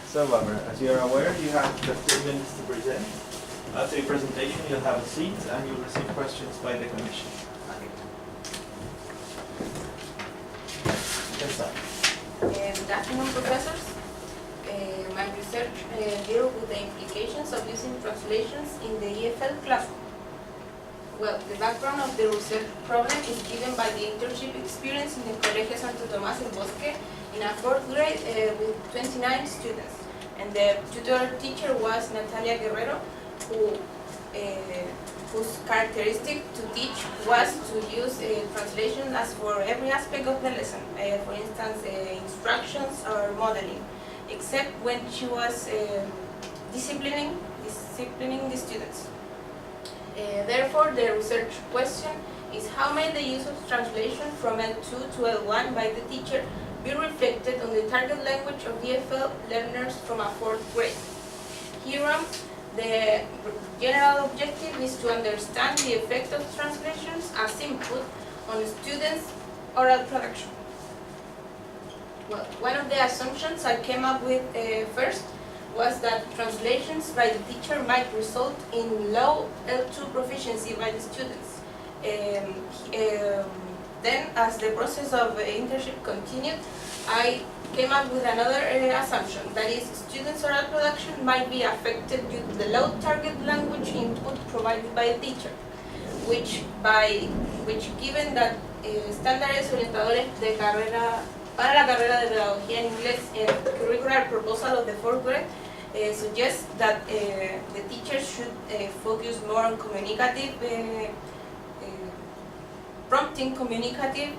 So, Barbara, as you are aware, you have 15 minutes to present. After your presentation, you'll have a seat and you'll receive questions by the commission. You can start. Good afternoon, professors. My research deals with the implications of using translations in the EFL classroom. Well, the background of the research problem is given by the internship experience in the Universidad Santo Tomás Santiago in a 4th grade with 29 students. And the tutor teacher was Natalia Guerrero, whose characteristic to teach was to use translation as for every aspect of the lesson, for instance, instructions or modeling, except when she was disciplining the students. Therefore, the research question is how may the use of translation from L2 to L1 by the teacher be reflected on the target language of EFL learners from a 4th grade. Herein, the general objective is to understand the effect of translations as input on students' oral production. Well, one of the assumptions I came up with first was that translations by the teacher might result in low L2 proficiency by the students. Then, as the process of internship continued, I came up with another assumption, that is, students' oral production might be affected due to the low target language input provided by the teacher, which given that estándares orientadores de carrera para la carrera de pedagogía en inglés and curricular proposal of the 4th grade suggests that the teachers should focus more on communicative prompting communicative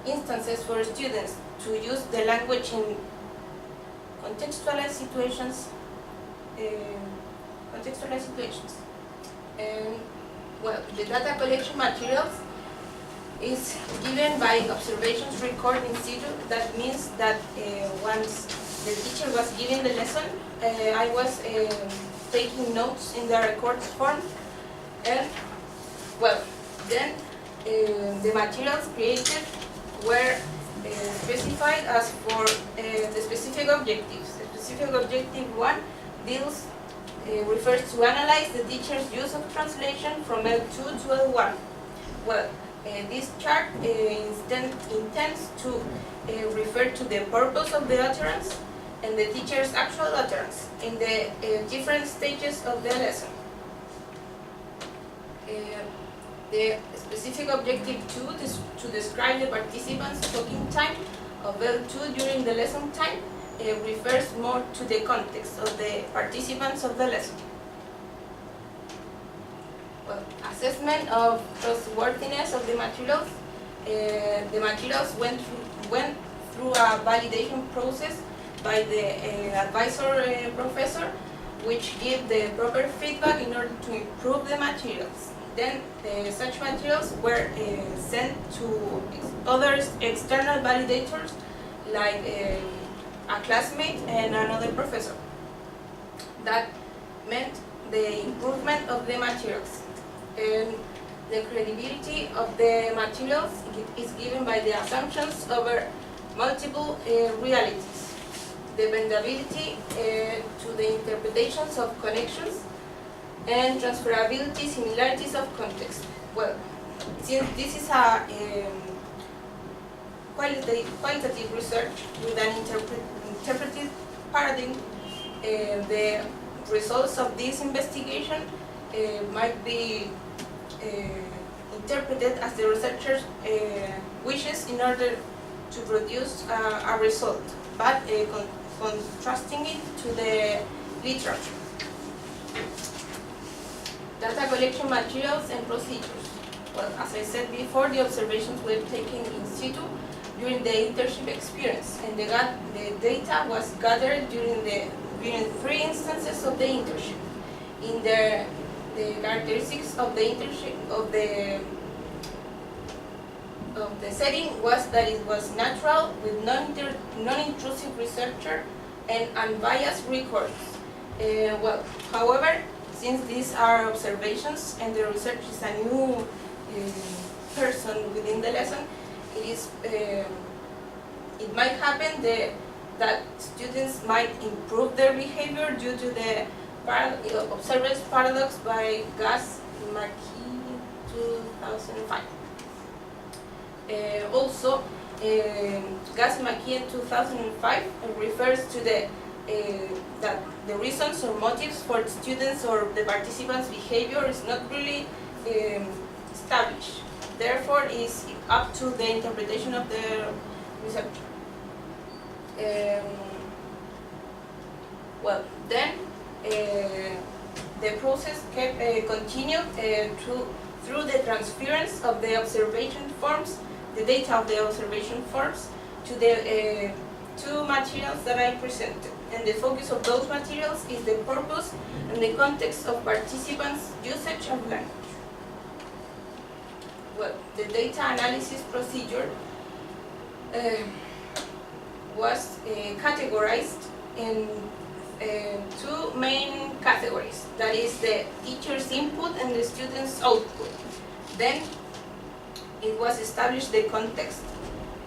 instances for students to use the language in contextualized situations. And well, the data collection materials is given by observations recorded in situ. That means that once the teacher was giving the lesson, I was taking notes in the records form, and well, then the materials created were specified as for the specific objectives. The specific objective 1 refers to analyze the teacher's use of translation from L2 to L1. Well, this chart intends to refer to the purpose of the utterance and the teacher's actual utterance in the different stages of the lesson. The specific objective 2 is to describe the participants' talking time of L2 during the lesson time refers more to the context of the participants of the lesson. Well, assessment of trustworthiness of the materials. The materials went through a validation process by the advisor professor, which gave the proper feedback in order to improve the materials. Then such materials were sent to other external validators like a classmate and another professor. That meant the improvement of the materials. And the credibility of the materials is given by the assumptions over multiple realities, dependability to the interpretations of connections, and transferability, similarities of context. Well, since this is a qualitative research with an interpretive paradigm, the results of this investigation might be interpreted as the researcher's wishes in order to produce a result, but contrasting it to the literature. Data collection materials and procedures. Well, as I said before, the observations were taken in situ during the internship experience, and the data was gathered during 3 instances of the internship. In the characteristics of the internship of the setting was that it was natural with non-intrusive researcher and unbiased records. Well, however, since these are observations and the research is a new person within the lesson, it might happen that students might improve their behavior due to the observance paradox by Gas-Markey 2005. Also, Gas-Markey in 2005 refers to that the reasons or motives for the students or the participants' behavior is not really established. Therefore, it's up to the interpretation of the researcher. Well, then the process continued through the transference of the observation forms, the data of the observation forms, to the two materials that I presented. And the focus of those materials is the purpose and the context of participants' usage of language. Well, the data analysis procedure was categorized in two main categories. That is the teacher's input and the student's output. Then it was established the context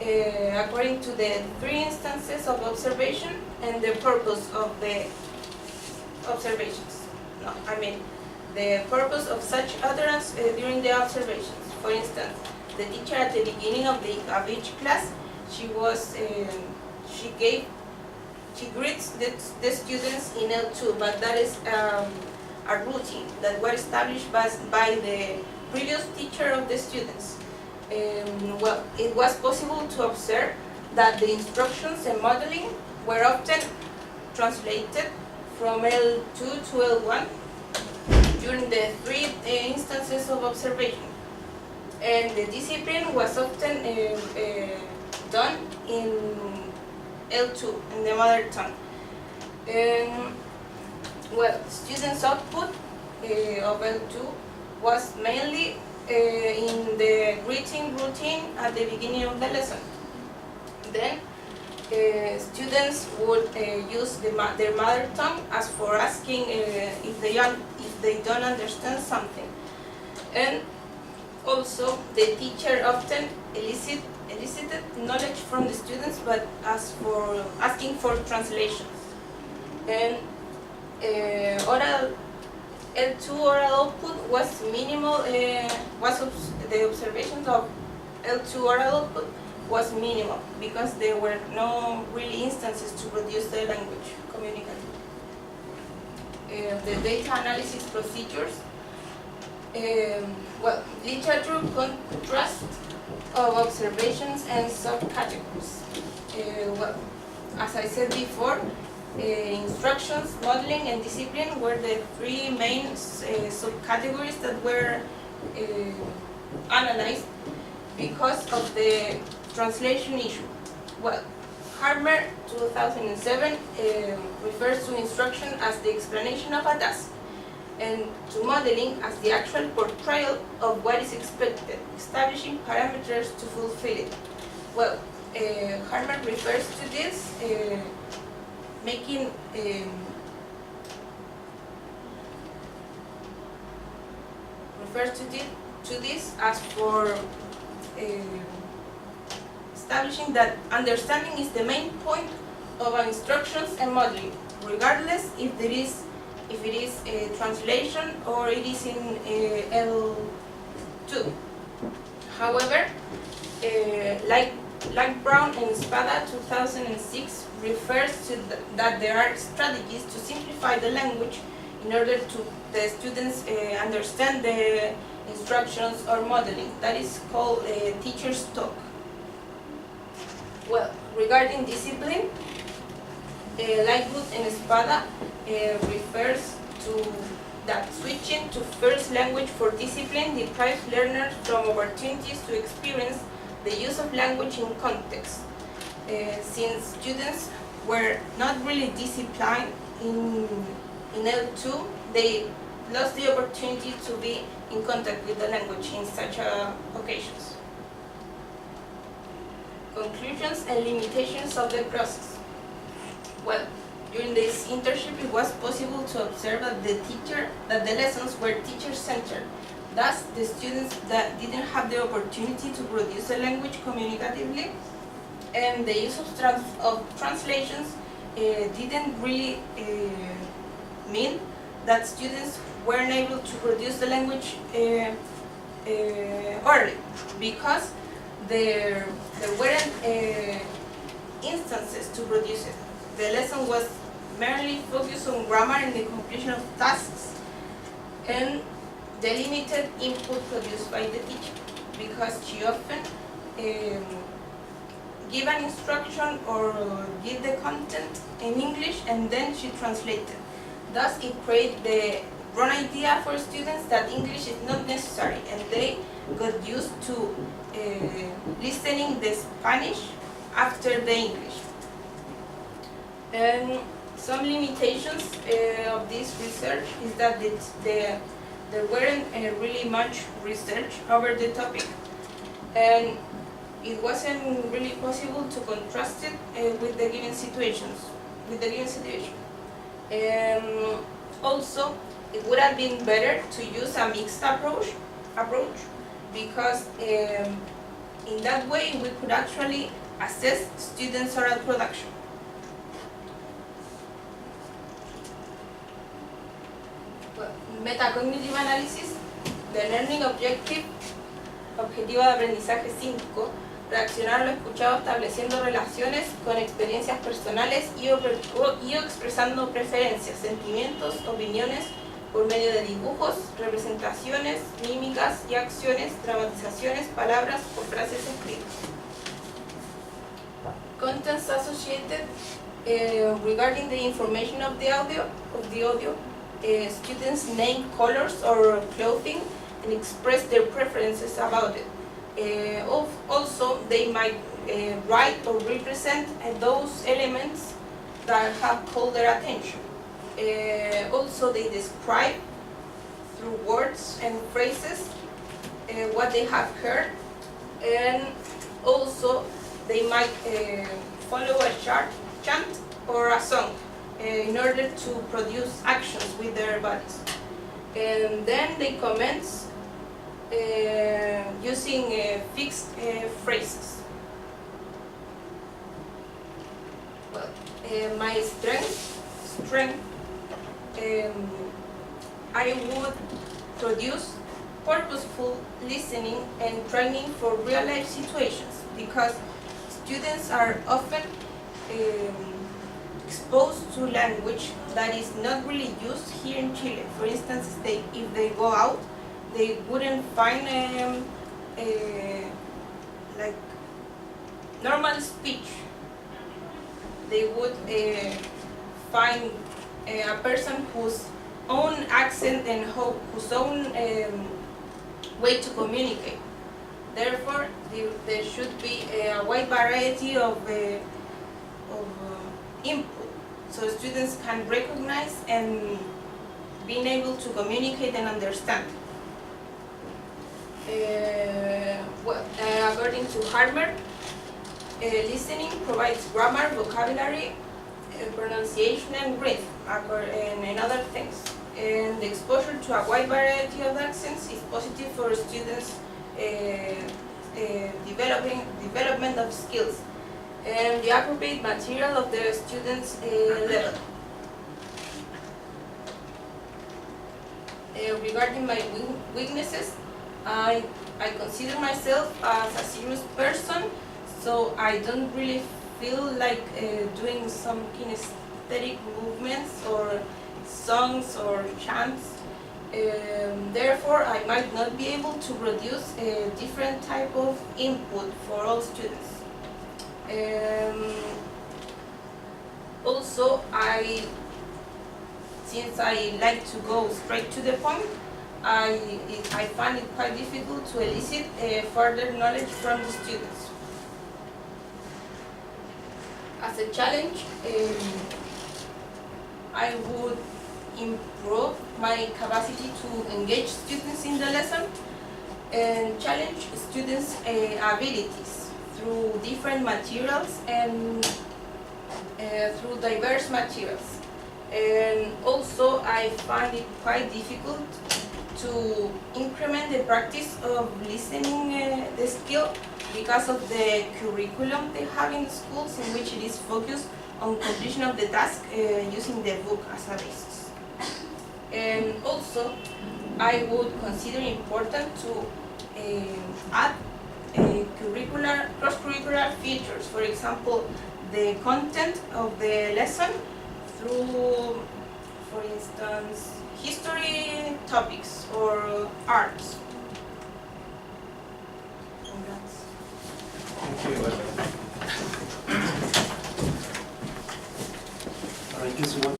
according to the three instances of observation and the purpose of the observations. No, I mean the purpose of such utterance during the observations. For instance, the teacher at the beginning of each class, she greets the students in L2, but that is a routine that was established by the previous teacher of the students. Well, it was possible to observe that the instructions and modeling were often translated from L2 to L1 during the three instances of observation. And the discipline was often done in L2, in the mother tongue. Well, students' output of L2 was mainly in the greeting routine at the beginning of the lesson. Then students would use their mother tongue as for asking if they don't understand something. And also, the teacher often elicited knowledge from the students, but asking for translations. And L2 oral output was minimal. The observations of L2 oral output was minimal because there were no really instances to produce the language communicatively. The data analysis procedures. Well, literature contrast of observations and subcategories. Well, as I said before, instructions, modeling, and discipline were the three main subcategories that were analyzed because of the translation issue. Well, Harmer 2007 refers to instruction as the explanation of a task, and to modeling as the actual portrayal of what is expected, establishing parameters to fulfill it. Well, Harmer refers to this to this as for establishing that understanding is the main point of instructions and modeling, regardless if it is a translation or it is in L2. However, like Brown and Spada 2006 refers to that there are strategies to simplify the language in order to the students understand the instructions or modeling. That is called teacher's talk. Well, regarding discipline, Lightwood and Spada refers to that switching to first language for discipline deprives learners from opportunities to experience the use of language in context. Since students were not really disciplined in L2, they lost the opportunity to be in contact with the language in such occasions. Conclusions and limitations of the process. Well, during this internship, it was possible to observe that the lessons were teacher-centered. Thus, the students that didn't have the opportunity to produce a language communicatively and the use of translations didn't really mean that students weren't able to produce the language orally, because there weren't instances to produce it. The lesson was merely focused on grammar and the completion of tasks, and the limited input produced by the teacher, because she often give an instruction or give the content in English and then she translated. Thus, it created the wrong idea for students that English is not necessary, and they got used to listening the Spanish after the English. And some limitations of this research is that there weren't really much research over the topic, and it wasn't really possible to contrast it with the given situation. Also, it would have been better to use a mixed approach because in that way we could actually assess students' oral production. Metacognitive Analysis, the learning objective, objetivo de aprendizaje 5, reaccionar a lo escuchado estableciendo relaciones con experiencias personales y expresando preferencias, sentimientos, opiniones por medio de dibujos, representaciones, mímicas y acciones, dramatizaciones, palabras o frases escritas. Contents associated regarding the information of the audio, students name colors or clothing and express their preferences about it. Also, they might write or represent those elements that have called their attention. Also, they describe through words and phrases what they have heard, and also they might follow a chant or a song in order to produce actions with their bodies. And then they comment using fixed phrases. Well, my strength, I would produce purposeful listening and training for real-life situations, because students are often exposed to language that is not really used here in Chile. For instance, if they go out, they wouldn't find like normal speech. They would find a person whose own accent and whose own way to communicate. Therefore, there should be a wide variety of input, so students can recognize and being able to communicate and understand. According to Harmer, listening provides grammar, vocabulary, pronunciation, and rhythm, and other things. And the exposure to a wide variety of accents is positive for students' development of skills and the appropriate material of the students' level. Regarding my weaknesses, I consider myself as a serious person, so I don't really feel like doing some kinesthetic movements or songs or chants. Therefore, I might not be able to produce a different type of input for all students. Also, since I like to go straight to the point, I find it quite difficult to elicit further knowledge from the students. As a challenge, I would improve my capacity to engage students in the lesson and challenge students' abilities through different materials and through diverse materials. And also, I find it quite difficult to increment the practice of listening the skill because of the curriculum they have in the schools, in which it is focused on completion of the task using the book as a basis. And also, I would consider important to add cross-curricular features. For example, the content of the lesson through, for instance, history topics or arts. And that's Thank you.